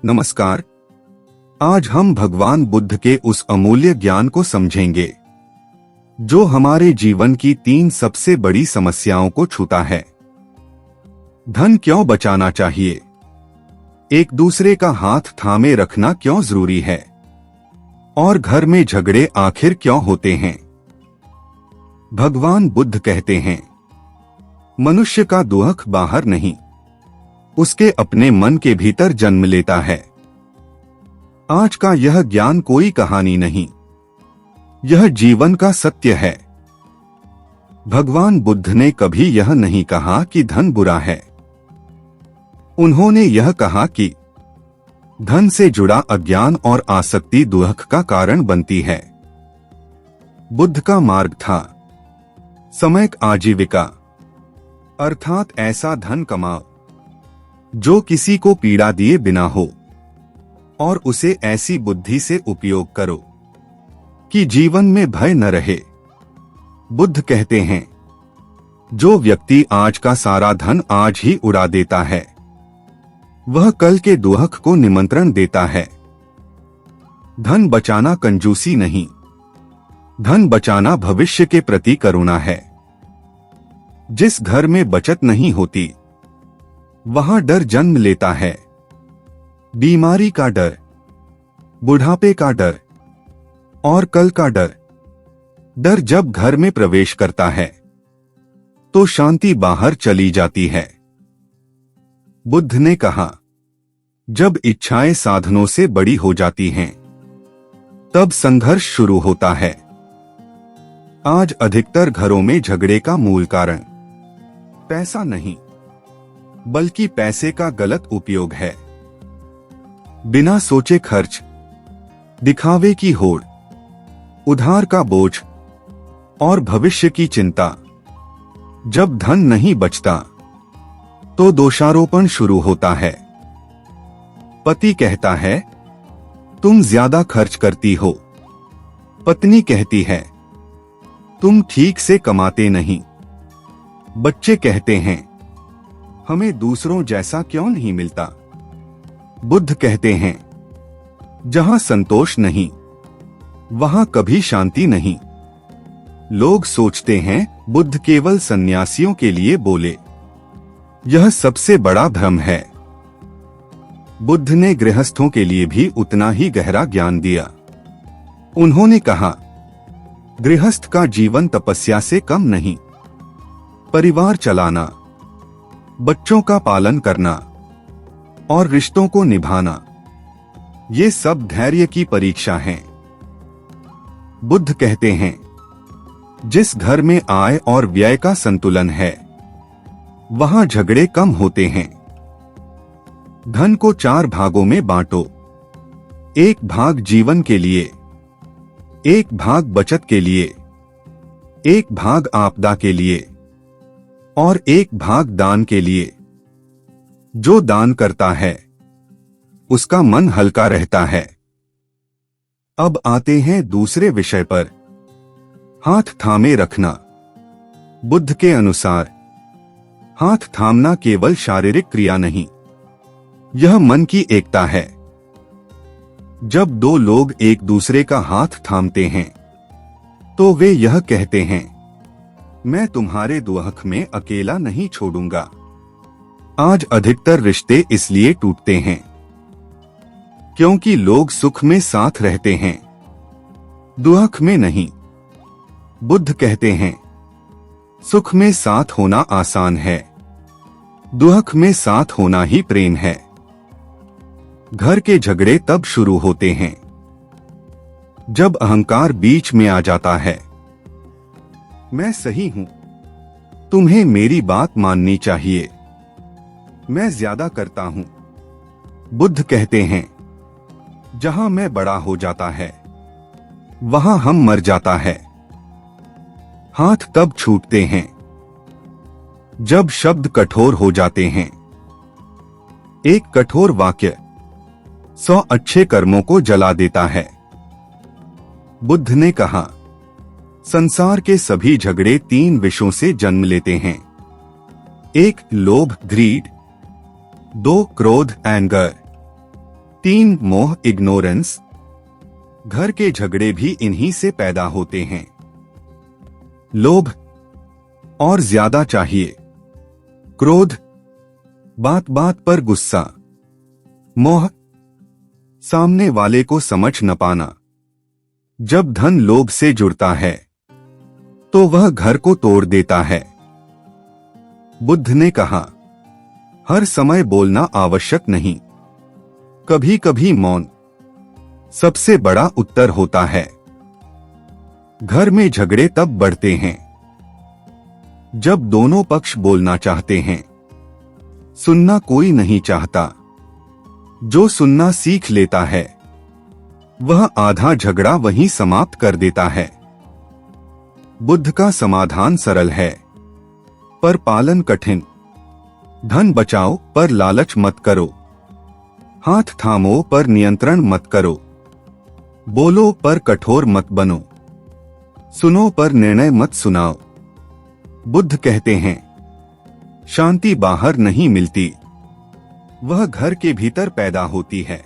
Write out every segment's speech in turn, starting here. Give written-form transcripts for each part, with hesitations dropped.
नमस्कार। आज हम भगवान बुद्ध के उस अमूल्य ज्ञान को समझेंगे जो हमारे जीवन की 3 सबसे बड़ी समस्याओं को छूता है। धन क्यों बचाना चाहिए, एक दूसरे का हाथ थामे रखना क्यों जरूरी है, और घर में झगड़े आखिर क्यों होते हैं। भगवान बुद्ध कहते हैं, मनुष्य का दुख बाहर नहीं, उसके अपने मन के भीतर जन्म लेता है। आज का यह ज्ञान कोई कहानी नहीं, यह जीवन का सत्य है। भगवान बुद्ध ने कभी यह नहीं कहा कि धन बुरा है। उन्होंने यह कहा कि धन से जुड़ा अज्ञान और आसक्ति दुख का कारण बनती है। बुद्ध का मार्ग था सम्यक आजीविका, अर्थात ऐसा धन कमाओ जो किसी को पीड़ा दिए बिना हो, और उसे ऐसी बुद्धि से उपयोग करो कि जीवन में भय न रहे। बुद्ध कहते हैं, जो व्यक्ति आज का सारा धन आज ही उड़ा देता है, वह कल के दुख को निमंत्रण देता है। धन बचाना कंजूसी नहीं, धन बचाना भविष्य के प्रति करुणा है। जिस घर में बचत नहीं होती, वहां डर जन्म लेता है। बीमारी का डर, बुढ़ापे का डर और कल का डर। डर जब घर में प्रवेश करता है तो शांति बाहर चली जाती है। बुद्ध ने कहा, जब इच्छाएं साधनों से बड़ी हो जाती हैं, तब संघर्ष शुरू होता है। आज अधिकतर घरों में झगड़े का मूल कारण पैसा नहीं, बल्कि पैसे का गलत उपयोग है। बिना सोचे खर्च, दिखावे की होड़, उधार का बोझ और भविष्य की चिंता। जब धन नहीं बचता तो दोषारोपण शुरू होता है। पति कहता है, तुम ज्यादा खर्च करती हो। पत्नी कहती है, तुम ठीक से कमाते नहीं। बच्चे कहते हैं, हमें दूसरों जैसा क्यों नहीं मिलता। बुद्ध कहते हैं, जहां संतोष नहीं, वहां कभी शांति नहीं। लोग सोचते हैं बुद्ध केवल सन्यासियों के लिए बोले। यह सबसे बड़ा भ्रम है। बुद्ध ने गृहस्थों के लिए भी उतना ही गहरा ज्ञान दिया। उन्होंने कहा, गृहस्थ का जीवन तपस्या से कम नहीं। परिवार चलाना, बच्चों का पालन करना और रिश्तों को निभाना, ये सब धैर्य की परीक्षा है। बुद्ध कहते हैं, जिस घर में आय और व्यय का संतुलन है, वहां झगड़े कम होते हैं। धन को 4 भागों में बांटो। 1 भाग जीवन के लिए, 1 भाग बचत के लिए, 1 भाग आपदा के लिए और 1 भाग दान के लिए। जो दान करता है, उसका मन हल्का रहता है। अब आते हैं दूसरे विषय पर, हाथ थामे रखना। बुद्ध के अनुसार हाथ थामना केवल शारीरिक क्रिया नहीं, यह मन की एकता है। जब 2 लोग एक दूसरे का हाथ थामते हैं, तो वे यह कहते हैं, मैं तुम्हारे दुख में अकेला नहीं छोड़ूंगा। आज अधिकतर रिश्ते इसलिए टूटते हैं क्योंकि लोग सुख में साथ रहते हैं, दुख में नहीं। बुद्ध कहते हैं, सुख में साथ होना आसान है, दुख में साथ होना ही प्रेम है। घर के झगड़े तब शुरू होते हैं जब अहंकार बीच में आ जाता है। मैं सही हूं, तुम्हें मेरी बात माननी चाहिए, मैं ज्यादा करता हूं। बुद्ध कहते हैं, जहां मैं बड़ा हो जाता है, वहां हम मर जाता है। हाथ तब छूटते हैं जब शब्द कठोर हो जाते हैं। एक कठोर वाक्य 100 अच्छे कर्मों को जला देता है। बुद्ध ने कहा, संसार के सभी झगड़े 3 विषयों से जन्म लेते हैं। 1 लोभ ग्रीड, 2 क्रोध एंगर, 3 मोह इग्नोरेंस। घर के झगड़े भी इन्हीं से पैदा होते हैं। लोभ और ज्यादा चाहिए, क्रोध, बात बात पर गुस्सा, मोह, सामने वाले को समझ न पाना। जब धन लोभ से जुड़ता है तो वह घर को तोड़ देता है। बुद्ध ने कहा, हर समय बोलना आवश्यक नहीं, कभी कभी मौन सबसे बड़ा उत्तर होता है। घर में झगड़े तब बढ़ते हैं जब दोनों पक्ष बोलना चाहते हैं, सुनना कोई नहीं चाहता। जो सुनना सीख लेता है वह आधा झगड़ा वहीं समाप्त कर देता है। बुद्ध का समाधान सरल है पर पालन कठिन। धन बचाओ पर लालच मत करो, हाथ थामो पर नियंत्रण मत करो, बोलो पर कठोर मत बनो, सुनो पर निर्णय मत सुनाओ। बुद्ध कहते हैं, शांति बाहर नहीं मिलती, वह घर के भीतर पैदा होती है।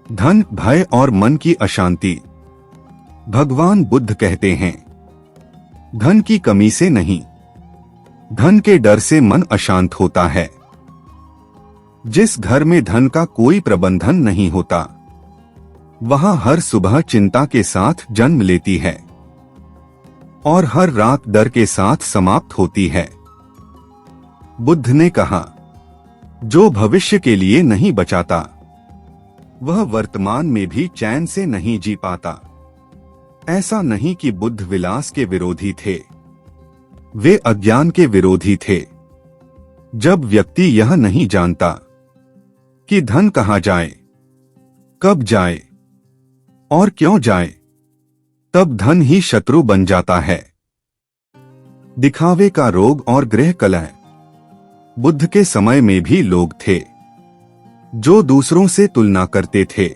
धन, भय और मन की अशांति। भगवान बुद्ध कहते हैं, धन की कमी से नहीं, धन के डर से मन अशांत होता है। जिस घर में धन का कोई प्रबंधन नहीं होता वहां हर सुबह चिंता के साथ जन्म लेती है और हर रात डर के साथ समाप्त होती है। बुद्ध ने कहा, जो भविष्य के लिए नहीं बचाता वह वर्तमान में भी चैन से नहीं जी पाता। ऐसा नहीं कि बुद्ध विलास के विरोधी थे, वे अज्ञान के विरोधी थे। जब व्यक्ति यह नहीं जानता कि धन कहाँ जाए, कब जाए और क्यों जाए, तब धन ही शत्रु बन जाता है। दिखावे का रोग और गृह कलह। बुद्ध के समय में भी लोग थे जो दूसरों से तुलना करते थे।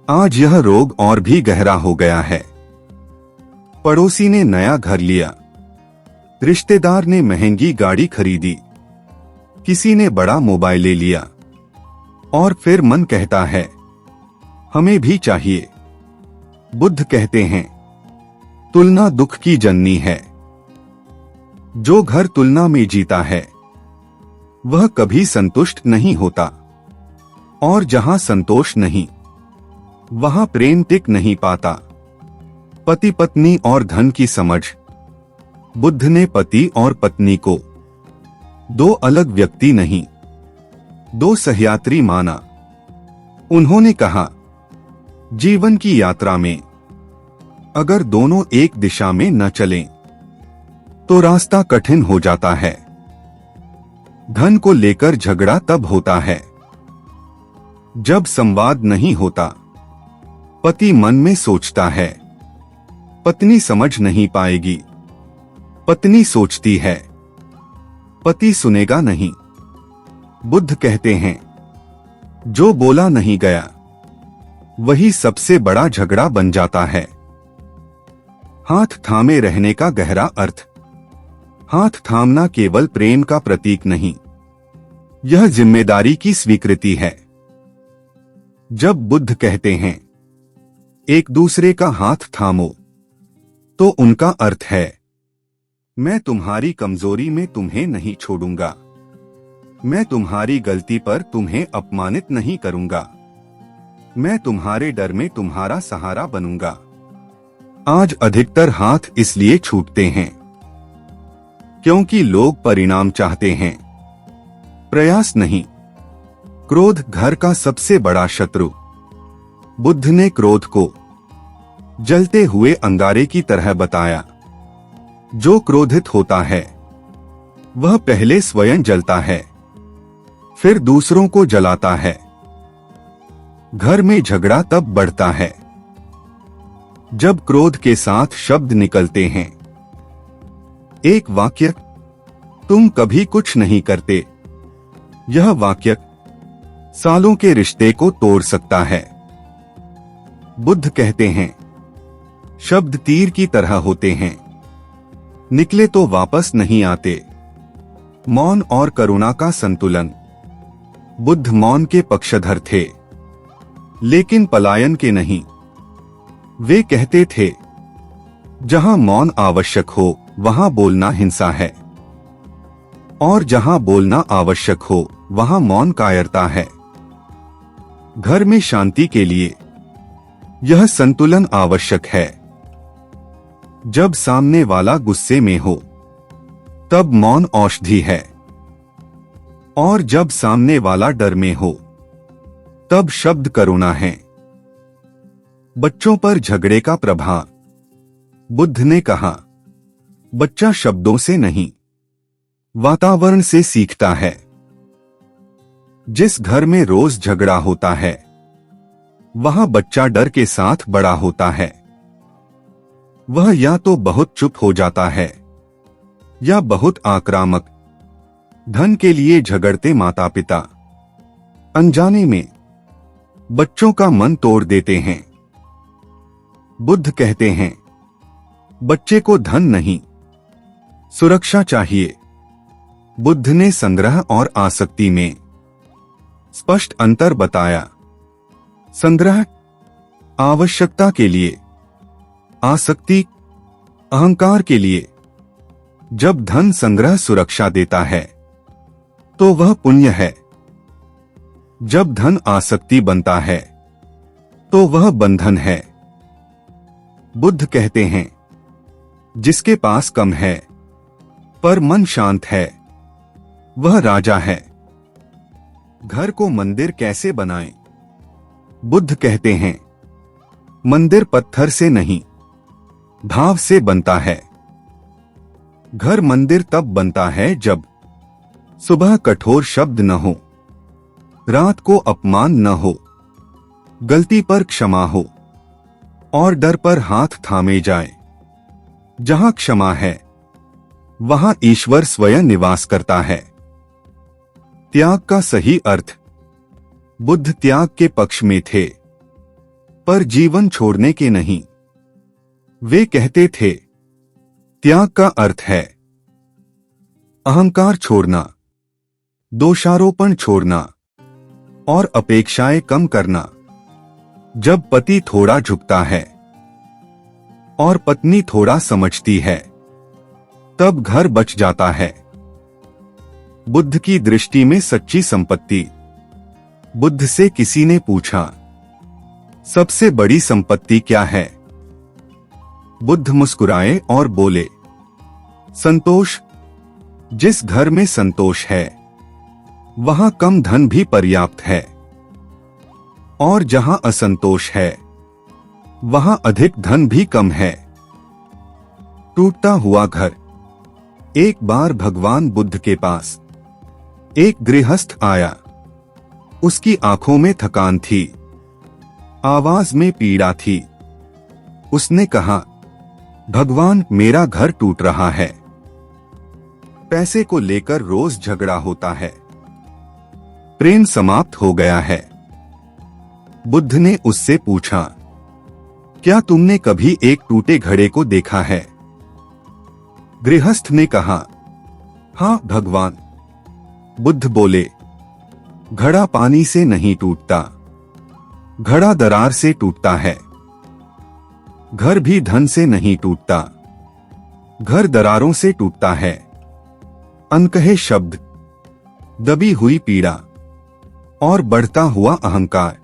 आज यह रोग और भी गहरा हो गया है। पड़ोसी ने नया घर लिया, रिश्तेदार ने महंगी गाड़ी खरीदी, किसी ने बड़ा मोबाइल ले लिया और फिर मन कहता है, हमें भी चाहिए। बुद्ध कहते हैं, तुलना दुख की जननी है। जो घर तुलना में जीता है वह कभी संतुष्ट नहीं होता और जहां संतोष नहीं वहां प्रेम टिक नहीं पाता। पति पत्नी और धन की समझ। बुद्ध ने पति और पत्नी को दो अलग व्यक्ति नहीं, दो सहयात्री माना। उन्होंने कहा, जीवन की यात्रा में अगर दोनों एक दिशा में न चलें तो रास्ता कठिन हो जाता है। धन को लेकर झगड़ा तब होता है जब संवाद नहीं होता। पति मन में सोचता है, पत्नी समझ नहीं पाएगी। पत्नी सोचती है, पति सुनेगा नहीं। बुद्ध कहते हैं, जो बोला नहीं गया वही सबसे बड़ा झगड़ा बन जाता है। हाथ थामे रहने का गहरा अर्थ। हाथ थामना केवल प्रेम का प्रतीक नहीं, यह जिम्मेदारी की स्वीकृति है। जब बुद्ध कहते हैं, एक दूसरे का हाथ थामो, तो उनका अर्थ है, मैं तुम्हारी कमजोरी में तुम्हें नहीं छोड़ूंगा, मैं तुम्हारी गलती पर तुम्हें अपमानित नहीं करूंगा, मैं तुम्हारे डर में तुम्हारा सहारा बनूंगा। आज अधिकतर हाथ इसलिए छूटते हैं क्योंकि लोग परिणाम चाहते हैं, प्रयास नहीं। क्रोध घर का सबसे बड़ा शत्रु। बुद्ध ने क्रोध को जलते हुए अंगारे की तरह बताया। जो क्रोधित होता है वह पहले स्वयं जलता है, फिर दूसरों को जलाता है। घर में झगड़ा तब बढ़ता है जब क्रोध के साथ शब्द निकलते हैं। एक वाक्य, तुम कभी कुछ नहीं करते, यह वाक्य सालों के रिश्ते को तोड़ सकता है। बुद्ध कहते हैं, शब्द तीर की तरह होते हैं, निकले तो वापस नहीं आते। मौन और करुणा का संतुलन। बुद्ध मौन के पक्षधर थे, लेकिन पलायन के नहीं। वे कहते थे, जहां मौन आवश्यक हो वहां बोलना हिंसा है, और जहां बोलना आवश्यक हो वहां मौन कायरता है। घर में शांति के लिए यह संतुलन आवश्यक है। जब सामने वाला गुस्से में हो तब मौन औषधि है, और जब सामने वाला डर में हो तब शब्द करुणा है। बच्चों पर झगड़े का प्रभाव। बुद्ध ने कहा, बच्चा शब्दों से नहीं, वातावरण से सीखता है। जिस घर में रोज झगड़ा होता है वहां बच्चा डर के साथ बड़ा होता है। वह या तो बहुत चुप हो जाता है या बहुत आक्रामक। धन के लिए झगड़ते माता पिता अनजाने में बच्चों का मन तोड़ देते हैं। बुद्ध कहते हैं, बच्चे को धन नहीं, सुरक्षा चाहिए। बुद्ध ने संग्रह और आसक्ति में स्पष्ट अंतर बताया। संग्रह आवश्यकता के लिए, आसक्ति अहंकार के लिए। जब धन संग्रह सुरक्षा देता है तो वह पुण्य है। जब धन आसक्ति बनता है तो वह बंधन है। बुद्ध कहते हैं, जिसके पास कम है पर मन शांत है वह राजा है। घर को मंदिर कैसे बनाएं? बुद्ध कहते हैं, मंदिर पत्थर से नहीं, भाव से बनता है। घर मंदिर तब बनता है जब सुबह कठोर शब्द न हो, रात को अपमान न हो, गलती पर क्षमा हो और डर पर हाथ थामे जाए। जहां क्षमा है वहां ईश्वर स्वयं निवास करता है। त्याग का सही अर्थ। बुद्ध त्याग के पक्ष में थे पर जीवन छोड़ने के नहीं। वे कहते थे, त्याग का अर्थ है अहंकार छोड़ना, दोषारोपण छोड़ना और अपेक्षाएं कम करना। जब पति थोड़ा झुकता है और पत्नी थोड़ा समझती है तब घर बच जाता है। बुद्ध की दृष्टि में सच्ची संपत्ति। बुद्ध से किसी ने पूछा, सबसे बड़ी संपत्ति क्या है? बुद्ध मुस्कुराए और बोले, संतोष। जिस घर में संतोष है वहां कम धन भी पर्याप्त है, और जहां असंतोष है वहां अधिक धन भी कम है। टूटता हुआ घर। एक बार भगवान बुद्ध के पास एक गृहस्थ आया। उसकी आंखों में थकान थी, आवाज में पीड़ा थी। उसने कहा, भगवान, मेरा घर टूट रहा है। पैसे को लेकर रोज झगड़ा होता है। प्रेम समाप्त हो गया है। बुद्ध ने उससे पूछा, क्या तुमने कभी एक टूटे घड़े को देखा है? गृहस्थ ने कहा, हाँ भगवान। बुद्ध बोले, घड़ा पानी से नहीं टूटता, घड़ा दरार से टूटता है। घर भी धन से नहीं टूटता, घर दरारों से टूटता है। अनकहे शब्द, दबी हुई पीड़ा और बढ़ता हुआ अहंकार।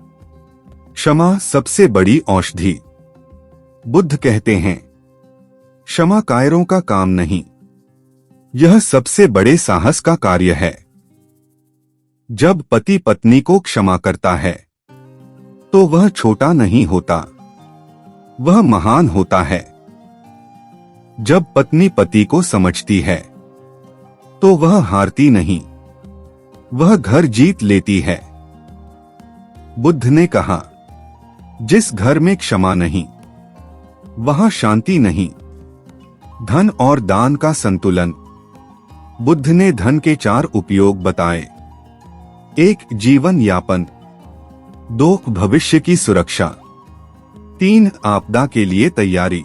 क्षमा सबसे बड़ी औषधि। बुद्ध कहते हैं, क्षमा कायरों का काम नहीं, यह सबसे बड़े साहस का कार्य है। जब पति पत्नी को क्षमा करता है तो वह छोटा नहीं होता, वह महान होता है। जब पत्नी पति को समझती है तो वह हारती नहीं, वह घर जीत लेती है। बुद्ध ने कहा, जिस घर में क्षमा नहीं वहां शांति नहीं। धन और दान का संतुलन। बुद्ध ने धन के 4 उपयोग बताए। 1 जीवन यापन, 2 भविष्य की सुरक्षा, 3 आपदा के लिए तैयारी,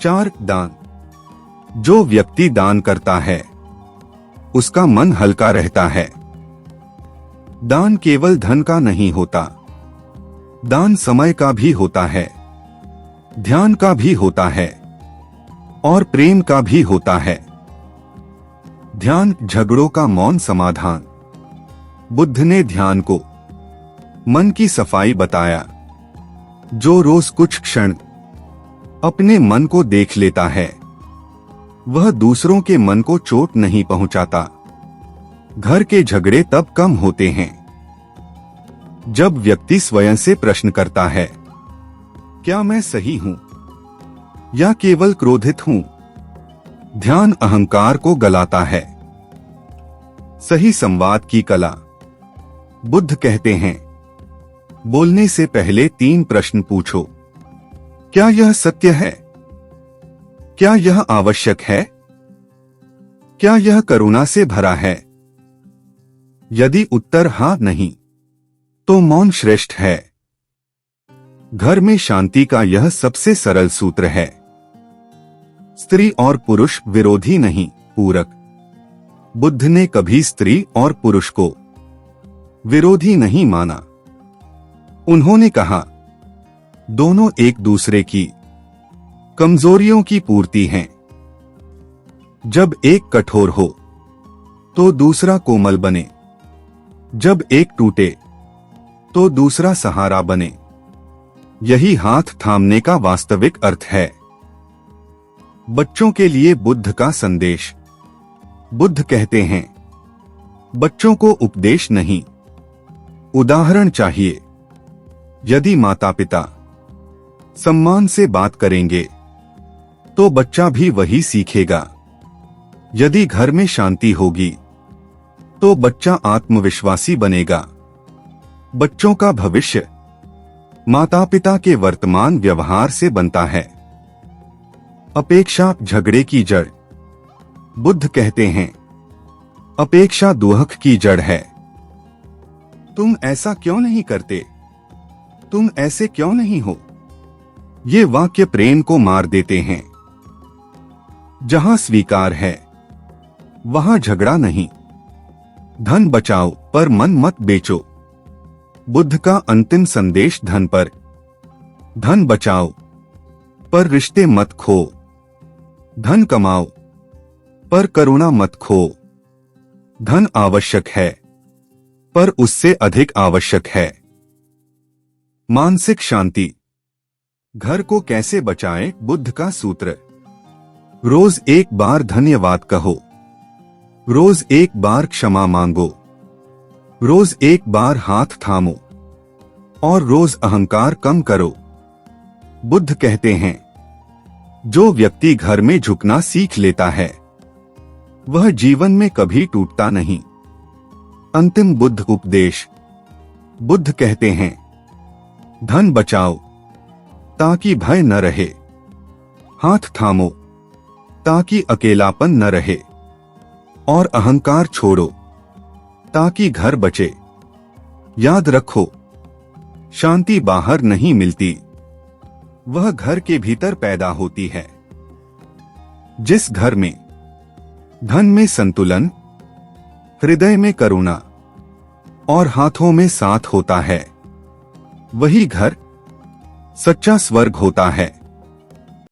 4 दान। जो व्यक्ति दान करता है उसका मन हल्का रहता है। दान केवल धन का नहीं होता, दान समय का भी होता है, ध्यान का भी होता है और प्रेम का भी होता है। ध्यान झगड़ों का मौन समाधान। बुद्ध ने ध्यान को मन की सफाई बताया। जो रोज कुछ क्षण अपने मन को देख लेता है, वह दूसरों के मन को चोट नहीं पहुंचाता। घर के झगड़े तब कम होते हैं जब व्यक्ति स्वयं से प्रश्न करता है, क्या मैं सही हूं या केवल क्रोधित हूं? ध्यान अहंकार को गलाता है। सही संवाद की कला। बुद्ध कहते हैं, बोलने से पहले 3 प्रश्न पूछो। क्या यह सत्य है? क्या यह आवश्यक है? क्या यह करुणा से भरा है? यदि उत्तर हाँ नहीं, तो मौन श्रेष्ठ है। घर में शांति का यह सबसे सरल सूत्र है। स्त्री और पुरुष विरोधी नहीं, पूरक। बुद्ध ने कभी स्त्री और पुरुष को विरोधी नहीं माना। उन्होंने कहा, दोनों एक दूसरे की कमजोरियों की पूर्ति हैं। जब एक कठोर हो तो दूसरा कोमल बने, जब एक टूटे तो दूसरा सहारा बने। यही हाथ थामने का वास्तविक अर्थ है। बच्चों के लिए बुद्ध का संदेश। बुद्ध कहते हैं, बच्चों को उपदेश नहीं, उदाहरण चाहिए। यदि माता पिता सम्मान से बात करेंगे तो बच्चा भी वही सीखेगा। यदि घर में शांति होगी तो बच्चा आत्मविश्वासी बनेगा। बच्चों का भविष्य माता पिता के वर्तमान व्यवहार से बनता है। अपेक्षा झगड़े की जड़। बुद्ध कहते हैं, अपेक्षा दुहक की जड़ है। तुम ऐसा क्यों नहीं करते? तुम ऐसे क्यों नहीं हो? ये वाक्य प्रेम को मार देते हैं। जहां स्वीकार है, वहां झगड़ा नहीं। धन बचाओ पर मन मत बेचो। बुद्ध का अंतिम संदेश धन पर। धन बचाओ पर रिश्ते मत खो। धन कमाओ पर करुणा मत खो। धन आवश्यक है पर उससे अधिक आवश्यक है मानसिक शांति। घर को कैसे बचाएं? बुद्ध का सूत्र। रोज एक बार धन्यवाद कहो, रोज एक बार क्षमा मांगो, रोज एक बार हाथ थामो और रोज अहंकार कम करो। बुद्ध कहते हैं, जो व्यक्ति घर में झुकना सीख लेता है वह जीवन में कभी टूटता नहीं। अंतिम बुद्ध उपदेश। बुद्ध कहते हैं, धन बचाओ ताकि भय न रहे, हाथ थामो ताकि अकेलापन न रहे और अहंकार छोड़ो ताकि घर बचे। याद रखो, शांति बाहर नहीं मिलती, वह घर के भीतर पैदा होती है। जिस घर में धन में संतुलन, हृदय में करुणा और हाथों में साथ होता है, वही घर सच्चा स्वर्ग होता है।